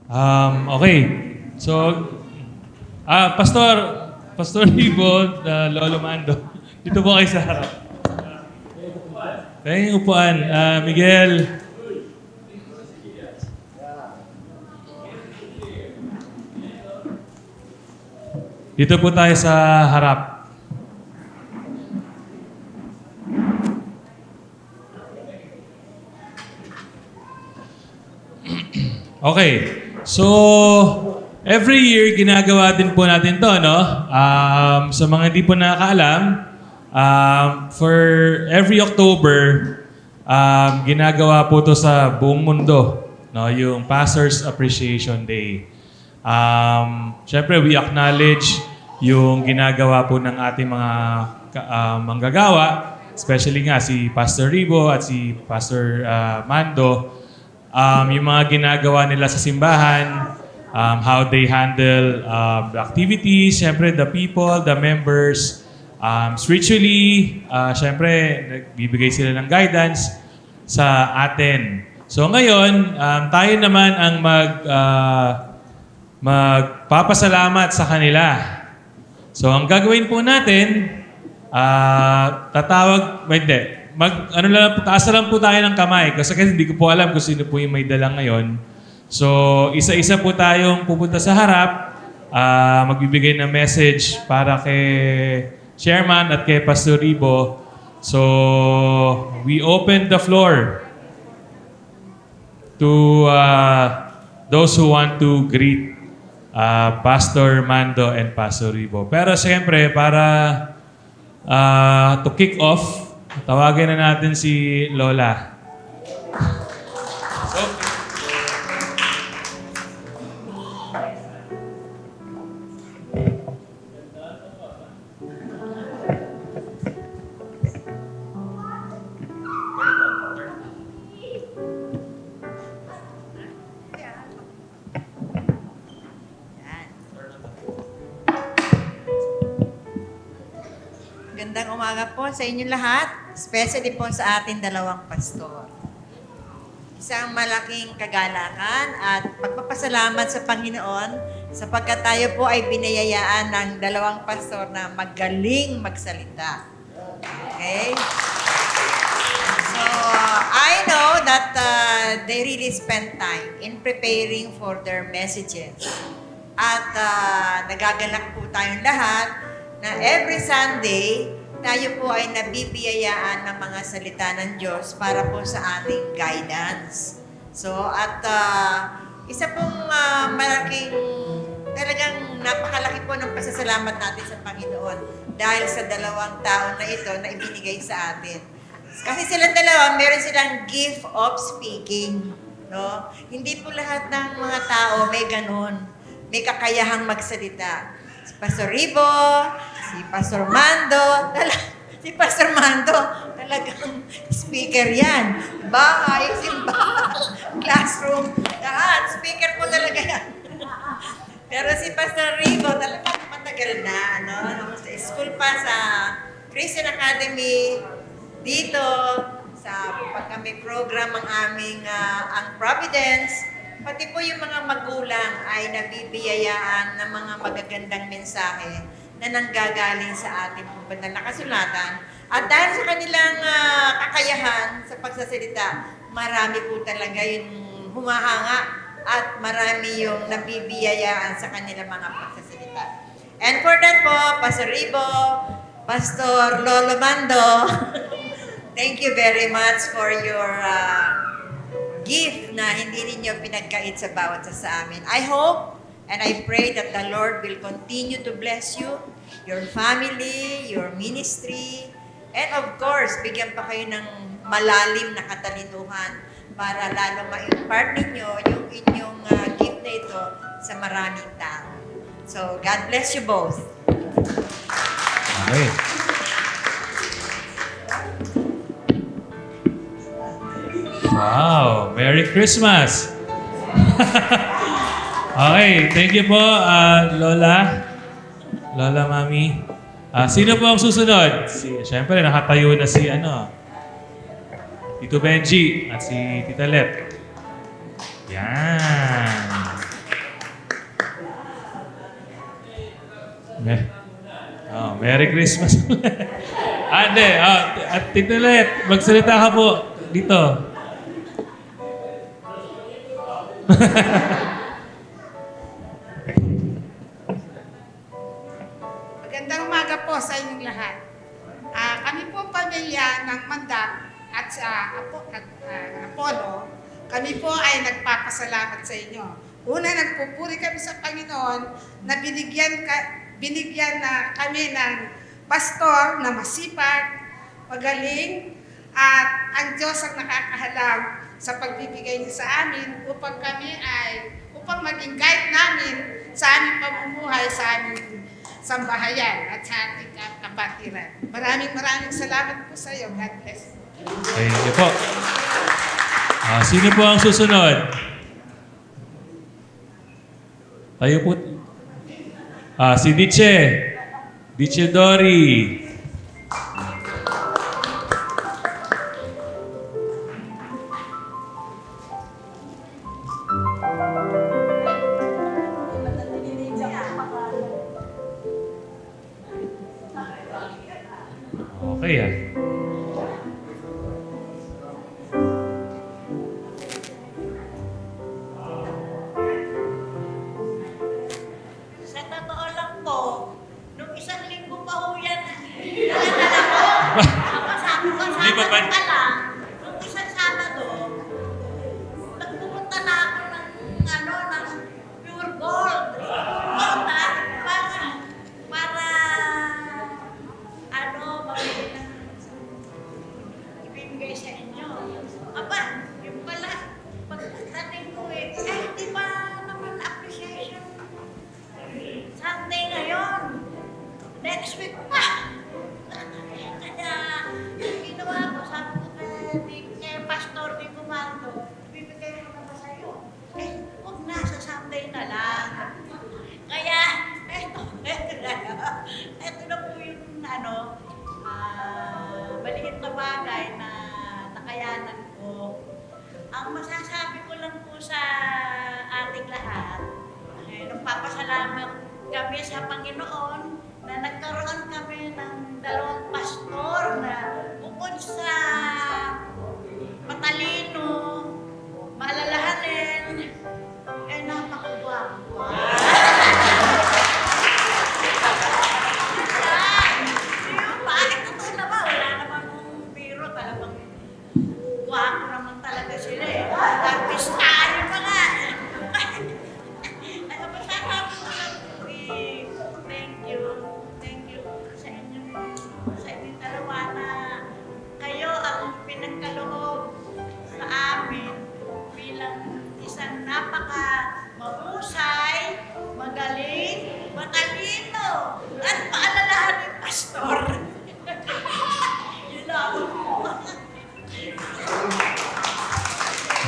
Okay. So, Pastor Ribo, Lolo Mando. Dito po kayo sa harap. Kaya yung upuan. Miguel. Dito po tayo sa harap. Okay. So, every year, ginagawa din po natin to, no? Sa mga hindi po nakakaalam, for every October, ginagawa po to sa buong mundo, no? Yung Pastor's Appreciation Day. Siyempre, we acknowledge yung ginagawa po ng ating mga manggagawa, especially nga si Pastor Ribo at si Pastor Mando. Yung mga ginagawa nila sa simbahan, how they handle the activities, syempre the people, the members, spiritually, syempre nagbibigay sila ng guidance sa atin. So ngayon, tayo naman ang magpapasalamat sa kanila. So ang gagawin po natin, taas na lang po tayo ng kamay kasi hindi ko po alam kung sino po yung may dala ngayon. So, isa-isa po tayong pupunta sa harap, magbibigay ng message para kay Chairman at kay Pastor Ribo. So, we open the floor to those who want to greet Pastor Mando and Pastor Ribo. Pero siyempre, para to kick off, tawagin na natin si Lola. So, Magandang umaga po sa inyo lahat, especially po sa ating dalawang pastor. Isang malaking kagalakan at pagpapasalamat sa Panginoon sapagkat tayo po ay binayayaan ng dalawang pastor na magaling magsalita. Okay? So, I know that they really spend time in preparing for their messages. At nagagalak po tayong lahat na every Sunday, tayo po ay nabibiyayaan ng mga salita ng Diyos para po sa ating guidance. So, at isa pong malaking, talagang napakalaki po ng pasasalamat natin sa Panginoon dahil sa dalawang tao na ito na ibinigay sa atin. Kasi silang dalawa, meron silang gift of speaking. No? Hindi po lahat ng mga tao may ganun. May kakayahang magsalita. Si Pastor Ribo, si Pastor Mando, si Pastor Mando, talagang speaker yan. Bahay, simbahan, classroom, lahat. Speaker po talaga yan. Pero si Pastor Ribo, talagang matagal na. No? Sa school pa sa Christian Academy, dito, sa pag may program ang aming ang Providence, pati po yung mga magulang ay nabibiyayaan ng mga magagandang mensahe na nanggagaling sa ating banal na kasulatan. At dahil sa kanilang kakayahan sa pagsasalita, marami po talaga yung humahanga at marami yung nabibiyayaan sa kanilang mga pagsasalita. And for that po, Pastor Ribo, Pastor Lolo Mando, thank you very much for your gift na hindi ninyo pinagkait sa bawat sa amin. I hope and I pray that the Lord will continue to bless you, your family, your ministry, and of course, bigyan pa kayo ng malalim na katalinuhan para lalo ma-impart ninyo yung inyong gift na ito sa maraming tao. So, God bless you both. okay. Wow! Merry Christmas! Okay, thank you po, Lola. Lola, Mami. Sino po ang susunod? Siyempre, nakatayo na si Tito Benji at si Tita Let. Yan. Merry Christmas. Hindi. At Titulet, magsalita ka po dito. Magandang umaga po sa inyong lahat. Kami po pamilya ng Mandak at sa Apollo, kami po ay nagpapasalamat sa inyo. Una, nagpupuri kami sa Panginoon na binigyan na kami ng pastor na masipag, magaling, at ang Diyos ang nakakahalang sa pagbibigay niya sa amin upang maging guide namin sa aming pamumuhay, sa aming sambahayan at sa ating kapatiran. Maraming salamat po sa iyo. God bless. Thank you po. Sino po ang susunod? Tayo po. Si Diche. Diche Dory. Okay Sa totoo lang po, nung isang linggo pa ho yan, dala-dala ko. Ako sabi ko, Hindi pa ba- Sabado pa lang, nung isang Sabado, nagpupunta na ako ng pure gold. Pure gold para mabili ng ibibigay sa inyo. Aba, yung pala, pagdating ko di ba naman appreciation Sunday ngayon. Next week pa. Kaya, yung ginawa ko, sabi ko kay Pastor Di Comando, bibigay ko na ba sa'yo? Huwag na, sa Sunday na lang. Kaya, eto na po yung maliit na bagay na nakayanan ko. Ang masasabi ko lang po sa ating lahat, nagpapasalamat kami sa Panginoon na nagkaroon kami ng 2 pastor na bukod sa matalino, maalalahanin, napakagwapo. Totoo na ba? Wala naman kong biro. Talagang gwapo naman talaga sila Artistahan pa nga. Thank you sa inyong dalawa na kayo ang pinagkaloob sa amin bilang isang mahusay, magaling, matalino, at paalalahanin pastor. Yun lang.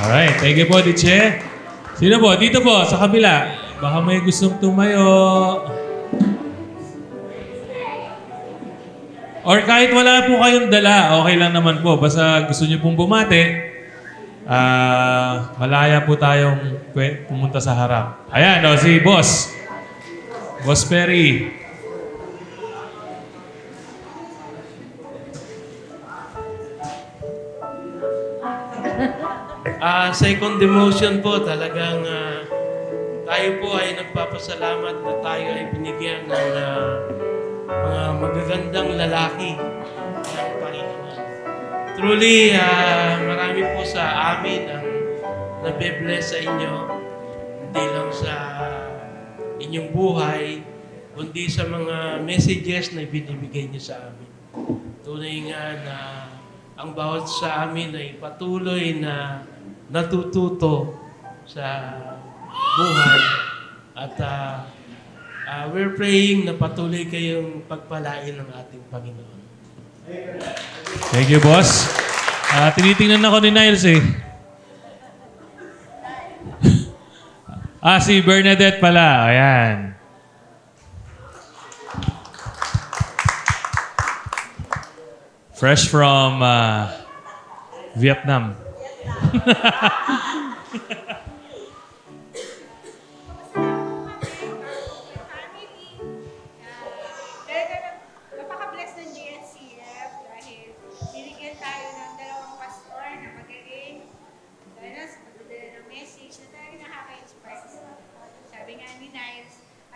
Alright, thank you po, Diche. Sino po? Dito po, sa kabila. Baka may gustong tumayo. Or kahit wala po kayong dala, okay lang naman po. Basta gusto niyo pong bumati, malaya po tayong pumunta sa harap. Ayan, si Boss. Boss Perry. Second demotion po, talagang tayo po ay nagpapasalamat na tayo ay binigyan ng mga magagandang lalaki ng Panginoon. Truly, marami po sa amin ang nabe-bless sa inyo, hindi lang sa inyong buhay, kundi sa mga messages na binibigay niyo sa amin. Tunay nga na ang bawat sa amin ay patuloy na natututo sa buhay at we're praying na patuloy kayong pagpalain ng ating Panginoon. Thank you, Boss. Tinitingnan ako ni Niles si Bernadette pala. Ayan. Fresh from Vietnam.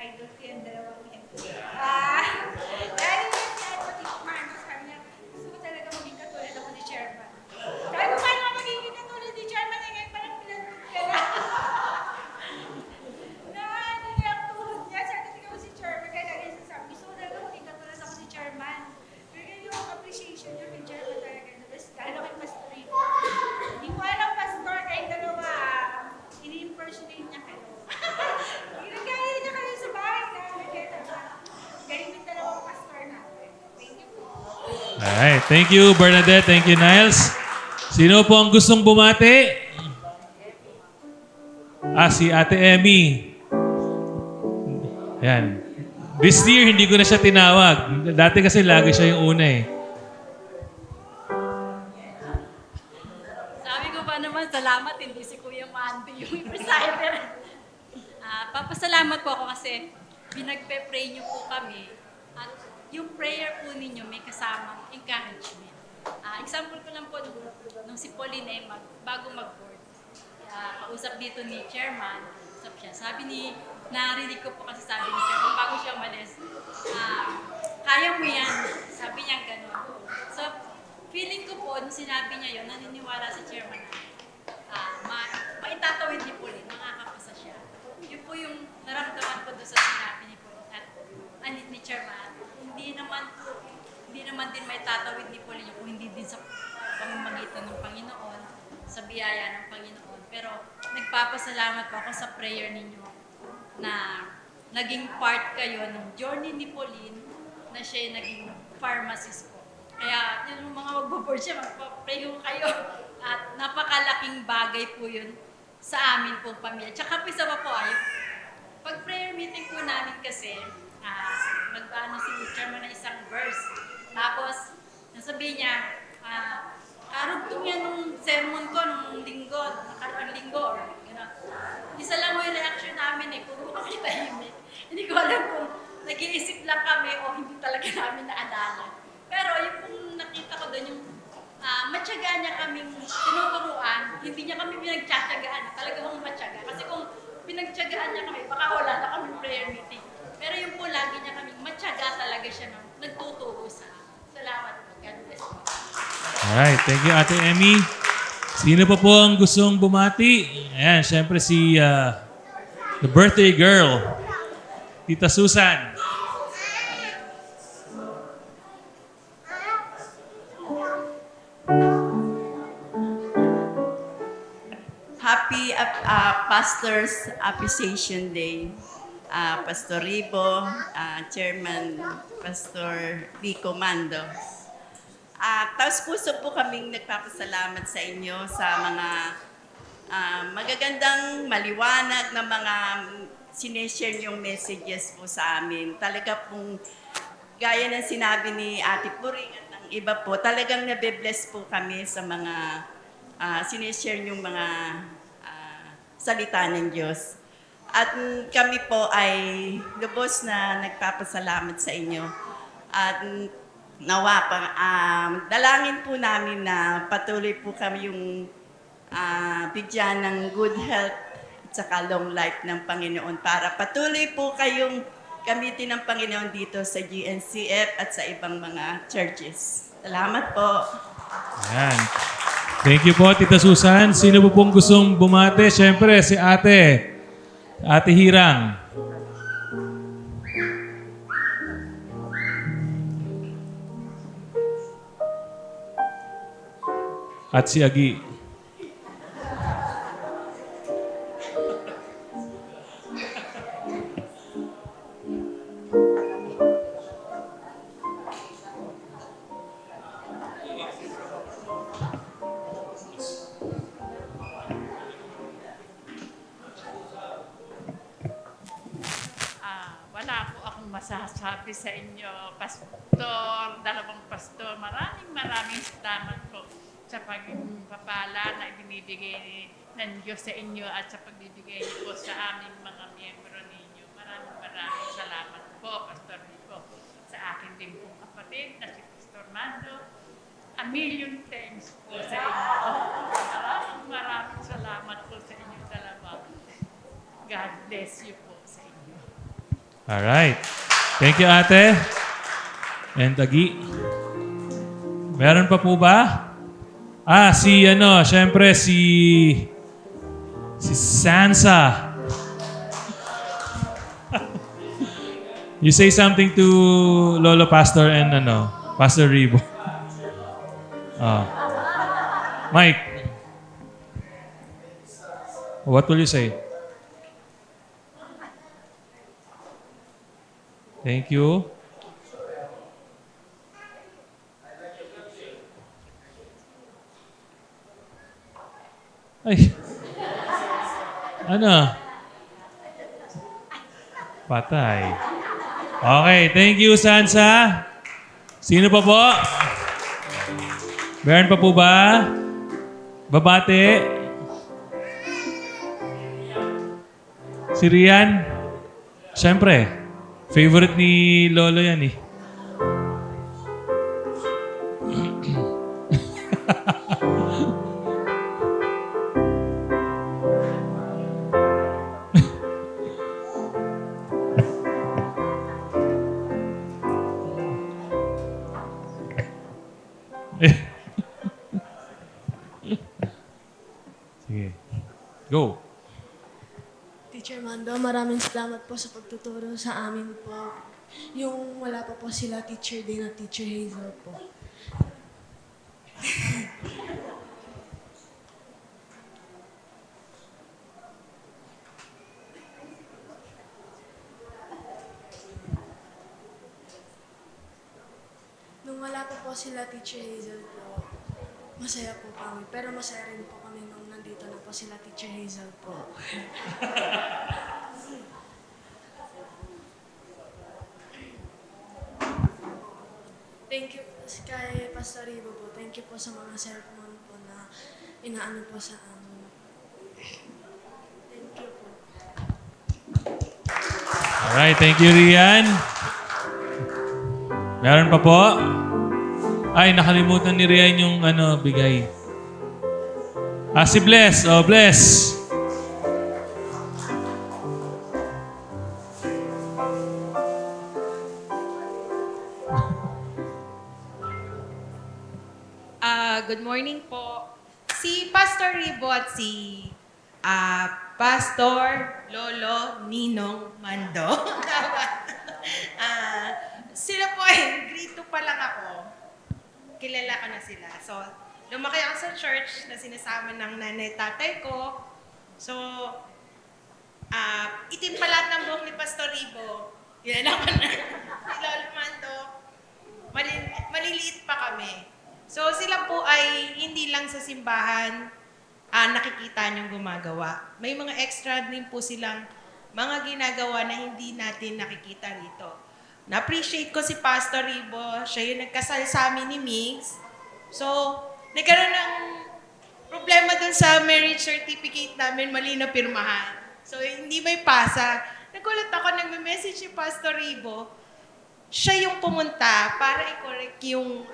idol ko yung dalawang yan. Dahil yan si Pati Kumano, sabi niya, gusto ko talaga maging katulad ako ni Chairman. Sabi ko, paano ka magiging katulad ni Chairman? Eh, ngayon parang pinanod ka na. Ano niya ang tuhod niya? Sabi ko si Chairman, kaya lagi siya sabi, gusto ko talaga maging katulad ako ni Chairman. Pero yung appreciation niya kay Chairman talaga, dahil ako yung Pastor Rico. Hindi ko alam, Pastor, kayong dalawa, ini-impersonate niya kayo. Ginagaya niya kayo sa bahay namin. Galing yung dalawang pastor natin. Thank you po. Alright, thank you Bernadette, thank you Niles. Sino po ang gustong bumati? Si Ate Emmy. Ayan. This year, hindi ko na siya tinawag. Dati kasi lagi siya yung una eh. Sabi ko pa naman, salamat, hindi si Kuya Mandy yung presider. Papasalamat po ako kasi pinagpe-pray niyo po kami at yung prayer po ninyo may kasamang encouragement. Example ko lang po, nung si Pauline ay bago mag-board, kausap dito ni Chairman, usap siya. Narinig ko po kasi sabi ni Chairman, bago siya umalis, kaya mo yan. Sabi niya gano'n. So, feeling ko po, nung sinabi niya yun, naniniwala si Chairman na maitatawid ni Pauline, makakapasa siya. Yun po yung naramdaman ko doon sa sinabi ni Pauline at ni Chairman. Hindi naman din may tatawid ni Pauline kung hindi din sa pamamagitan ng Panginoon, sa biyaya ng Panginoon. Pero nagpapasalamat po ako sa prayer ninyo na naging part kayo ng journey ni Pauline na siya naging pharmacist po. Kaya yung mga magbo-board siya, magpa-pray ko kayo. At napakalaking bagay po yun sa amin pong pamilya. Tsaka po isa pa po pag prayer meeting po namin kasi, nag-ano si Chairman na isang verse. Tapos, nasabi niya, karugtong yan nung sermon ko, nung linggo, nakaraang linggo, or gano'n. Isa lang mo yung reaction namin puro kami tahimik. Hindi ko alam kung nag-iisip lang kami o hindi talaga namin naadala. Pero yung kung nakita ko doon, yung matyaga niya kaming tinuturuan, hindi niya kami pinagtsatsagaan, talagang matyaga. Kasi kung pinagtsagaan niya kami, baka wala na kami prayer meeting. Pero yung po, lagi niya kaming matyaga talaga siya nagtuturo sa amin. Salamat po. God bless po. Alright, thank you Ate Emmy. Sino pa po ang gustong bumati? Ayan, syempre si the birthday girl, Tita Susan. Happy Pastor's Appreciation Day. Pastor Ribo, Chairman Pastor Vico Mando. Taos puso po kaming nagpapasalamat sa inyo sa mga magagandang, maliwanag na mga sineshare yung messages po sa amin. Talaga pong gaya ng sinabi ni Ate Puring at ng iba po, talagang nabe-bless po kami sa mga sineshare yung mga salita ng Diyos. At kami po ay lubos na nagpapasalamat sa inyo. At nawa pa, dalangin po namin na patuloy po kami yung bigyan ng good health at saka long life ng Panginoon para patuloy po kayong gamitin ng Panginoon dito sa GNCF at sa ibang mga churches. Salamat po. Ayan. Thank you po, Tita Susan. Sino po pong gustong bumate? Siyempre, si Ate Hirang. At si Agi. Wala po akong masasabi sa inyo, dalawang pastor. Maraming salamat po sa pagpapala na ibinibigay ng Diyos sa inyo at sa pagbibigay niyo po sa aming mga miyembro ninyo. Maraming salamat po, Pastor Rico. Sa akin din pong kapatid na si Pastor Mando. A million thanks po sa inyo. Maraming salamat po sa inyo dalawa. God bless you po sa inyo. Alright. Thank you, ate. And Agi. Meron pa po ba? Syempre si Sansa. You say something to Lolo Pastor and Pastor Ribo. Mike. What will you say? Thank you. Ay. Ano? Patay. Okay, thank you, Sansa. Sino pa po? Meron pa po ba? Babate? Si Rian? Siyempre, favorite ni Lolo yan eh. Sige. Go. Teacher Mando, maraming salamat po sa pagtuturo sa amin po. Yung wala pa po sila Teacher Dane at Teacher Hazel po. Nung wala pa po sila Teacher Hazel po, masaya po kami. Pero masaya rin po kami nung nandito na po sila Teacher Hazel po. Thank you kay Pastor Ribo po. Thank you po sa mga sermon po na inaano po sa amin. Thank you po. Alright, thank you, Rian. Meron pa po? Ay, nakalimutan ni Rian yung bigay. Si Bless. Oh, Bless. Good morning po. Si Pastor Ribo at si Pastor Lolo Ninong Mando. Sila po ay grade 2 pa lang ako. Kilala ko na sila. So, lumaki ako sa church na sinasama ng nanay tatay ko. So, itim pa lahat ng buhok ni Pastor Ribo. Kilala ko na. Si Lolo Mando. Maliliit pa kami. So sila po ay hindi lang sa simbahan nakikita niyong gumagawa. May mga extra din po silang mga ginagawa na hindi natin nakikita rito. Na-appreciate ko si Pastor Ribo. Siya yung nagkasal sa amin ni Migs. So, nagkaroon ng problema dun sa marriage certificate namin, mali na pirmahan. So, hindi may pasa. Nagulat ako, nagme-message si Pastor Ribo. Siya yung pumunta para i-correct yung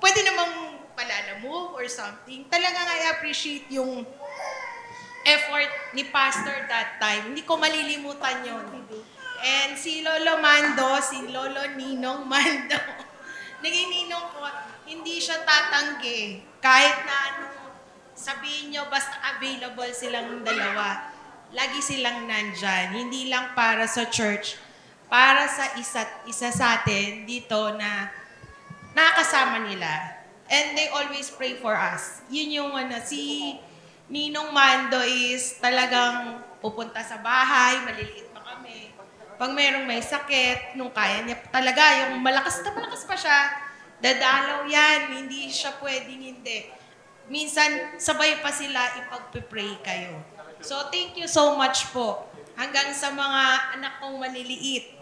pwede namang palalamu or something. Talagang I appreciate yung effort ni Pastor that time. Hindi ko malilimutan yun. And si Lolo Mando, si Lolo Ninong Mando, naging ninong ko, hindi siya tatanggi. Kahit na sabihin nyo, basta available silang dalawa. Lagi silang nandyan. Hindi lang para sa church, para sa isa't isa sa atin dito na nakakasama nila. And they always pray for us. Yun yung si Ninong Mando is talagang pupunta sa bahay, maliliit pa kami. Pag merong may sakit, nung kaya niya talaga, yung malakas na malakas pa siya, dadalaw yan, hindi siya pwedeng hindi. Minsan, sabay pa sila ipagpipray kayo. So, thank you so much po. Hanggang sa mga anak kong maliliit,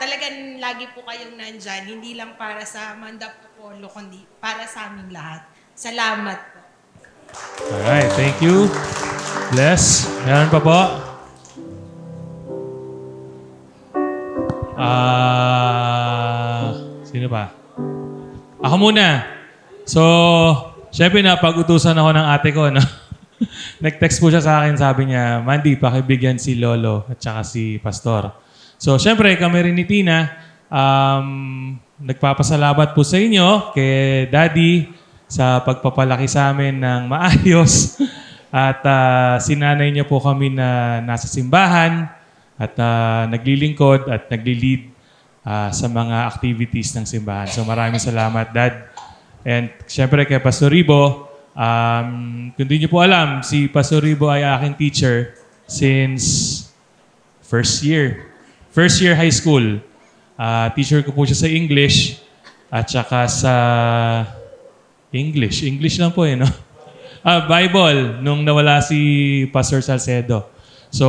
talagang lagi po kayong nandyan, hindi lang para sa Mandap Apollo, kundi para sa aming lahat. Salamat po. Alright, thank you. Bless. Meron pa po? Sino pa? Ako muna. So, syempre napag-utusan ako ng ate ko, no? Nag-text po siya sa akin, sabi niya, Mandy, pakibigyan si Lolo at saka si Pastor. So, syempre, kami rin ni Tina, nagpapasalamat po sa inyo, kay Daddy, sa pagpapalaki sa amin ng maayos. At sinanay niyo po kami na nasa simbahan at naglilingkod at nagli-lead sa mga activities ng simbahan. So maraming salamat, Dad. And syempre kay Pastor Ribo, kung di niyo po alam, si Pastor Ribo ay aking teacher since first year high school. Teacher ko po siya sa English at saka sa English lang po no? Bible, nung nawala si Pastor Salcedo. So,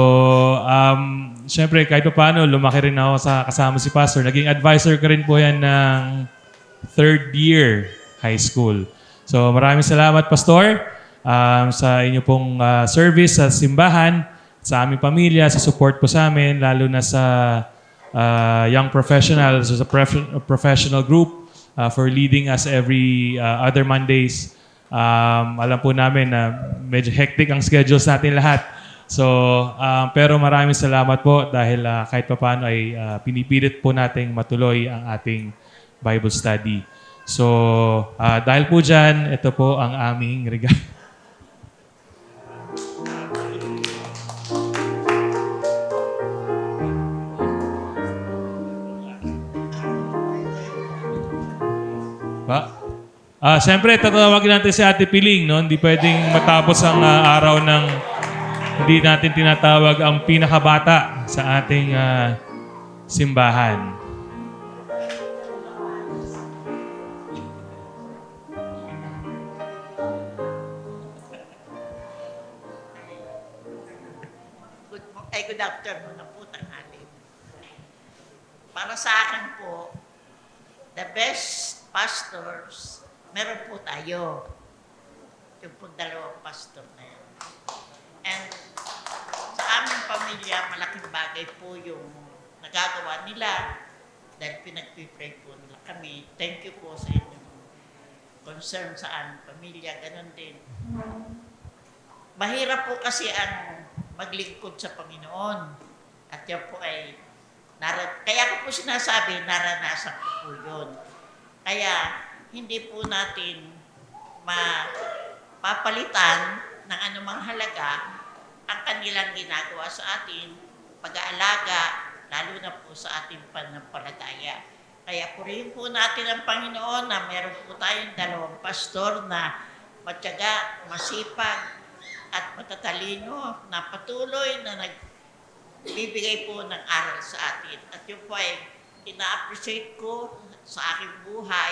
syempre, kahit pa paano, lumaki rin ako sa kasama si Pastor. Naging advisor ko rin po yan ng third year high school. So, maraming salamat, Pastor, sa inyo pong service sa simbahan, sa aming pamilya, sa support po sa amin, lalo na sa young professionals, sa professional group, for leading us every other Mondays. Alam po namin na medyo hectic ang schedules natin lahat. So, pero maraming salamat po dahil kahit papaano ay pinipilit po nating matuloy ang ating Bible study. So, dahil po dyan, ito po ang aming regalo. Siyempre, tatawagin natin si Ate Piling. No? Hindi pwedeng matapos ang araw ng hindi natin tinatawag ang pinakabata sa ating simbahan. Good afternoon na po tanghali. Para sa akin po, the best pastors, meron po tayo. Yung po dalawang pastor na yan. And sa aming pamilya, malaking bagay po yung nagagawa nila dahil pinagpipray po nila kami. Thank you po sa inyong concern sa aming pamilya. Ganon din. Mahirap po kasi ang maglingkod sa Panginoon. At yan po ay, kaya ko po sinasabi, naranasan ko po yun. Kaya, hindi po natin mapapalitan ng anumang halaga ang kanilang ginagawa sa atin, pag-aalaga, lalo na po sa ating pananampalataya. Kaya purihin po natin ang Panginoon na meron po tayong dalawang pastor na matyaga, masipag, at matatalino na patuloy na nagbibigay po ng aral sa atin. At yun po ay ina-appreciate ko sa aking buhay,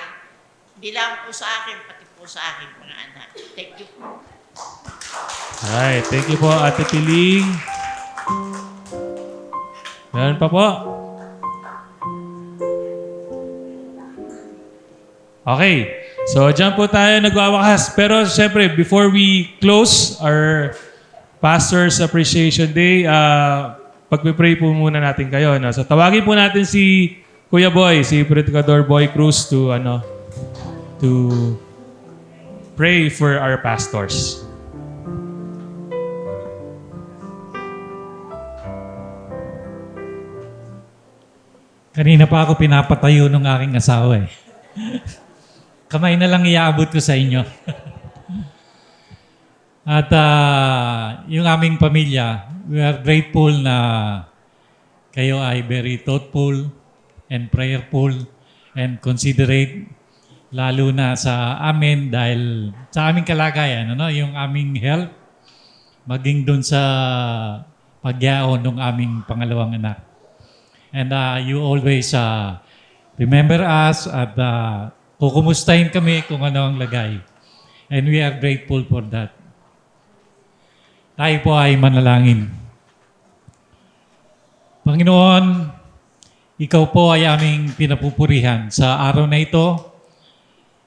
hindi lang po sa akin, pati po sa aking mga anak. Thank you po. Alright, thank you po, Ate Piling. Meron pa po? Okay. So, dyan po tayo nagwawakas. Pero, syempre, before we close our Pastor's Appreciation Day, pagpipray po muna natin kayo. No? So, tawagin po natin si Kuya Boy, si Predicador Boy Cruz to pray for our pastors. Kanina pa ako pinapatayo ng aking asawa eh. Kamay na lang iaabot ko sa inyo. At yung aming pamilya, we are grateful na kayo ay very thoughtful and prayerful and considerate lalo na sa amin dahil sa aming kalagayan, yung aming health, maging dun sa pagyaon ng aming pangalawang anak. And you always remember us at kukumustahin kami kung ano ang lagay. And we are grateful for that. Tayo po ay manalangin. Panginoon, ikaw po ay aming pinapupurihan sa araw na ito,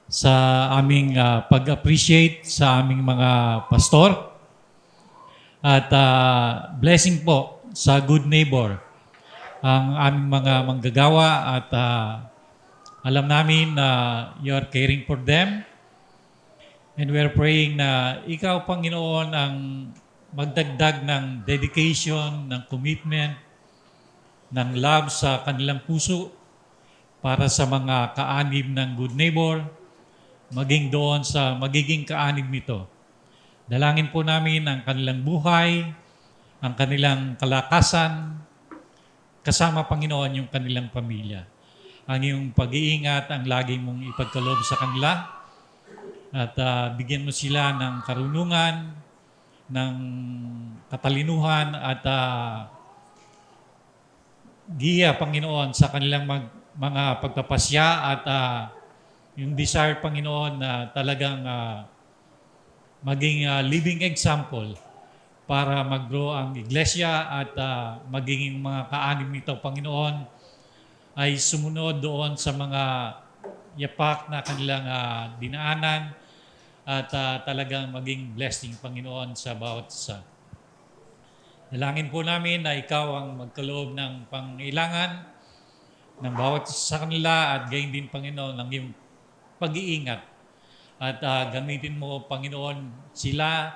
sa aming pag-appreciate sa aming mga pastor, at blessing po sa good neighbor, ang aming mga manggagawa at alam namin na you are caring for them. And we are praying na ikaw, Panginoon, ang magdagdag ng dedication, ng commitment ng love sa kanilang puso para sa mga kaanib ng good neighbor, maging doon sa magiging kaanib nito. Dalangin po namin ang kanilang buhay, ang kanilang kalakasan, kasama Panginoon yung kanilang pamilya. Ang iyong pag-iingat ang lagi mong ipagkaloob sa kanila at bigyan mo sila ng karunungan, ng katalinuhan at giya, Panginoon, sa kanilang mga pagpapasya at yung desire, Panginoon, na talagang maging living example para mag-grow ang iglesia at magiging mga kaanib nito, Panginoon, ay sumunod doon sa mga yapak na kanilang dinaanan at talagang maging blessing, Panginoon, sa bawat isa. Dalangin po namin na ikaw ang magkaloob ng pangailangan ng bawat isa sa kanila at gayon din, Panginoon, ang iyong pag-iingat. At gamitin mo, Panginoon, sila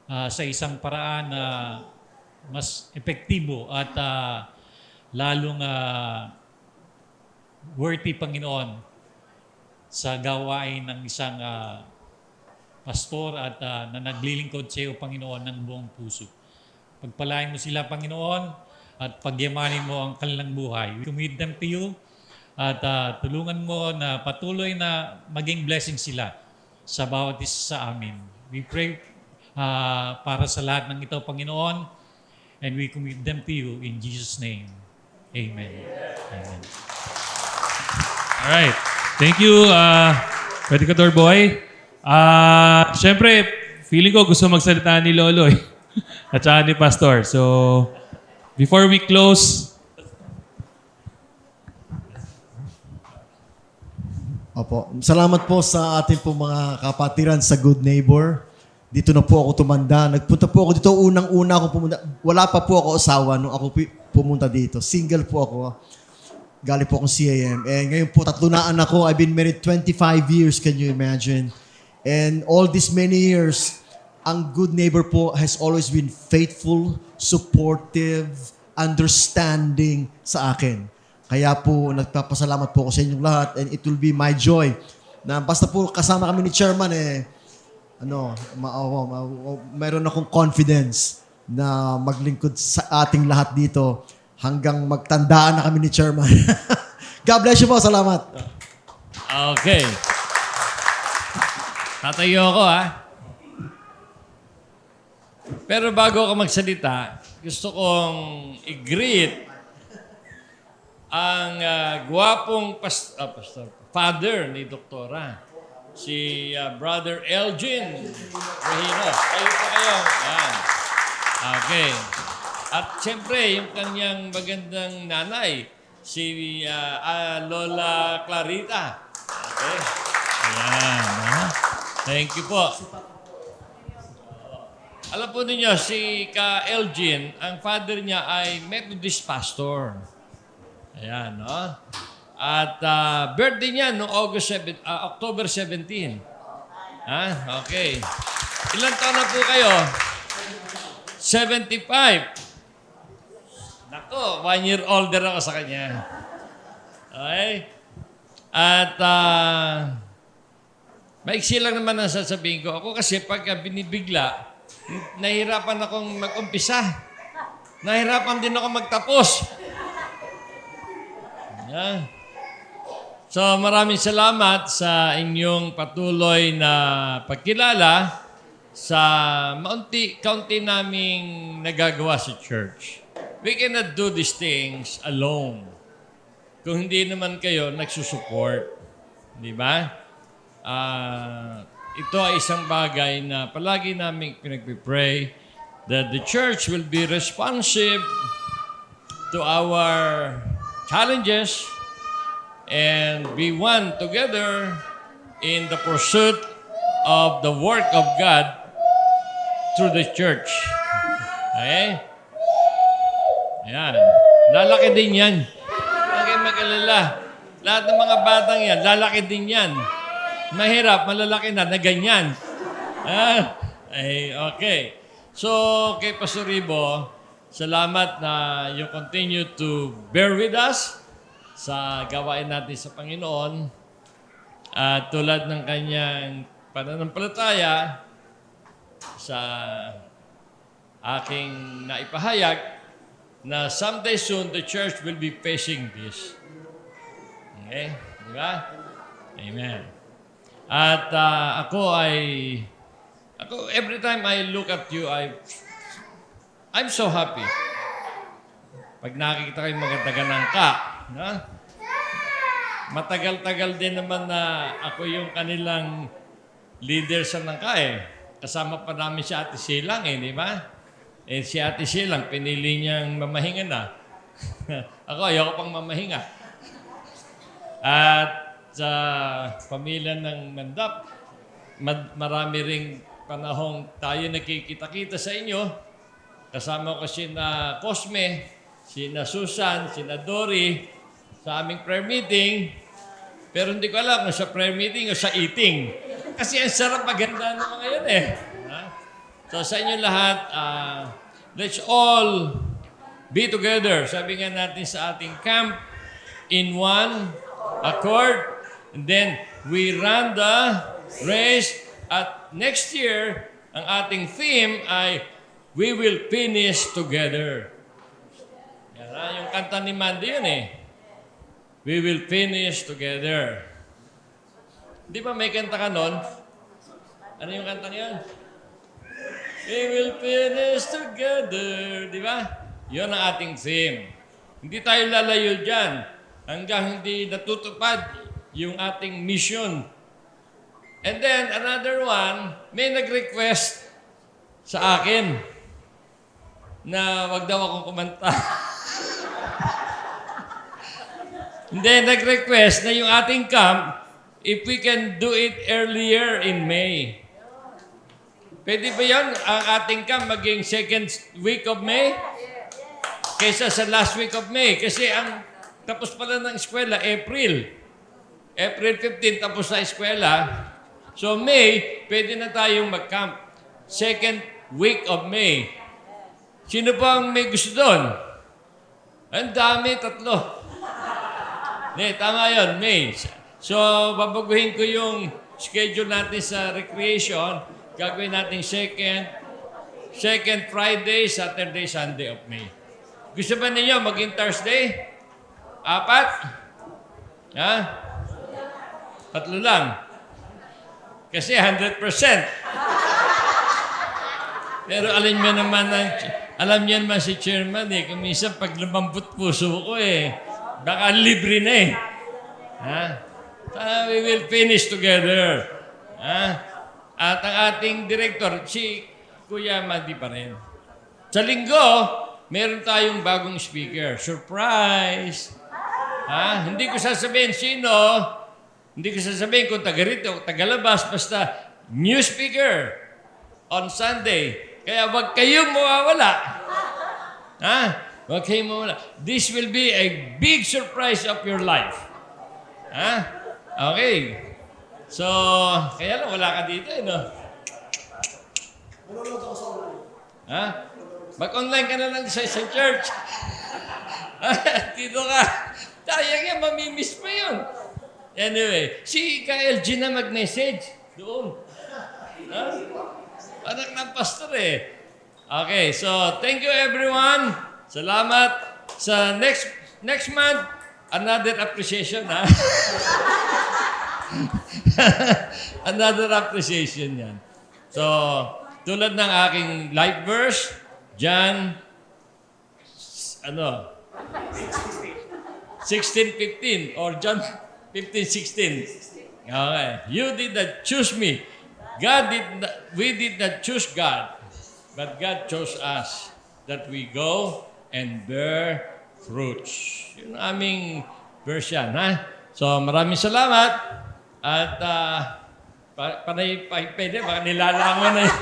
sa isang paraan na mas epektibo at lalong worthy, Panginoon, sa gawain ng isang pastor at na naglilingkod sa iyo, Panginoon, ng buong puso. Pagpalain mo sila, Panginoon, at pagyamanin mo ang kanilang buhay. We commit them to you at tulungan mo na patuloy na maging blessing sila sa bawat isa sa amin. We pray para sa lahat ng ito, Panginoon, and we commit them to you in Jesus' name. Amen. Amen. Alright. Thank you, Predicador Boy. Siyempre, feeling ko gusto magsalita ni Lolo at saka ni Pastor. So, before we close, Opo. Salamat po sa ating po mga kapatiran sa Good Neighbor. Dito na po ako tumanda. Nagpunta po ako dito unang-una ako pumunta. Wala pa po ako asawa nung ako pumunta dito. Single po ako. Galing po akong CAM. And ngayon po, 3 na anak ko. I've been married 25 years, can you imagine? And all these many years, ang Good Neighbor po has always been faithful, supportive, understanding sa akin. Kaya po, nagpapasalamat po ako sa inyong lahat and it will be my joy na basta po kasama kami ni Chairman mayroon akong confidence na maglingkod sa ating lahat dito hanggang magtandaan na kami ni Chairman. God bless you po. Salamat. Okay. Tatayo ako, Pero bago ako magsalita, gusto kong i-greet ang gwapong father ni Doktora, si Brother Elgin Regino. Kayo po kayo. Yan. Okay. At siyempre, yung kanyang magandang nanay, si Lola Clarita. Okay. Ayan. Thank you po. Alam po ninyo, si Ka Elgin, ang father niya ay Methodist pastor. Ayan, no? At birthday niya noong October 17. Okay. Ilan taon na po kayo? 75. Nako, 1 year older ako sa kanya. Okay? At maiksi lang naman ang sasabihin ko. Ako kasi pagka binibigla, nahihirapan akong mag-umpisa. Nahihirapan din ako magtapos. Yeah. So maraming salamat sa inyong patuloy na pagkilala sa kaunti naming nagagawa sa church. We cannot do these things alone. Kung hindi naman kayo nagsusupport. Di ba? Ito ay isang bagay na palagi namin pinagpipray that the church will be responsive to our challenges and be one together in the pursuit of the work of God through the church. Okay? Ayan. Lalaki din yan. Huwag kayong mag-alala. Lahat ng mga batang yan, lalaki din yan. Mahirap, malalaki na ganyan. Okay. So, kay Pastor Ribo, Salamat na you continue to bear with us sa gawain natin sa Panginoon. At tulad ng kanyang pananampalataya sa aking naipahayag na someday soon the church will be facing this. Okay? Di ba? Amen. At ako, every time I look at you, I'm so happy. Pag nakikita ko yung mga taga-nangka, no? Matagal-tagal din naman na ako yung kanilang leader sa nangka eh. Kasama pa namin si Ate Silang eh, di ba? Eh si Ate Silang, pinili niyang mamahinga na. Ako, ayoko pang mamahinga. At sa pamilya ng Mandap, marami ring panahong tayo nakikita-kita sa inyo. Kasama ko sina Cosme, sina Susan, sina Dory, sa aming prayer meeting. Pero hindi ko alam kung sa prayer meeting o sa eating. Kasi ang sarap maganda ng mga yun eh. So sa inyo lahat, let's all be together. Sabi nga natin sa ating camp, in one accord. And then we run the race. At next year, ang ating theme ay we will finish together. Yan, yung kanta ni Mandy yun eh. We will finish together. Di ba may kanta ka nun? Ano yung kanta niyan? We will finish together. Di ba? Yun ang ating theme. Hindi tayo lalayo dyan hanggang hindi natutupad yung ating mission. And then, another one, may nag-request sa akin na wag daw akong kumanta. Hindi, nag-request na yung ating camp, if we can do it earlier in May. Pwede ba yan, ang ating camp maging second week of May? Kaysa sa last week of May. Kasi ang tapos pala ng eskwela, April 15, tapos na eskwela. So May, pwede na tayong mag-camp. Second week of May. Sino pa ang may gusto doon? Ang dami, 3. Hindi, tama yun, May. So, babaguhin ko yung schedule natin sa recreation. Gagawin natin second Friday, Saturday, Sunday of May. Gusto ba ninyo maging Thursday? 4? Ha? 3 lang. Kasi 100%. Pero alam niyo naman si chairman eh, kung minsan pag lumambot puso ko eh, baka libre na eh. Ha? We will finish together. Ha? At ang ating director, si Kuya Mandy pa rin. Sa linggo, meron tayong bagong speaker. Surprise! Ha? Hindi ko sasabihin sino. Hindi ko sasabihin kung taga rito, tagalabas, basta new speaker on Sunday. Kaya wag kayong mawawala. Ha? Wag kayong mawawala. This will be a big surprise of your life. Ha? Okay. So, kaya lang wala ka dito eh, no? Ha? Mag-online ka na lang sa isang church. Dito ka. Sayang yan, mamimiss pa yun. Anyway, si KLG na mag-message doon. Ha? Anak ng pastor eh. Okay, so thank you everyone. Salamat. Sa next month, another appreciation, ha? Another appreciation yan. So, tulad ng aking life verse, John 16:15 or John 15:16. Okay. You did not choose me. We did not choose God, but God chose us that we go and bear fruits. Yun ang aming verse yan, ha? So, maraming salamat. At, pwede, baka nilalangan na yun.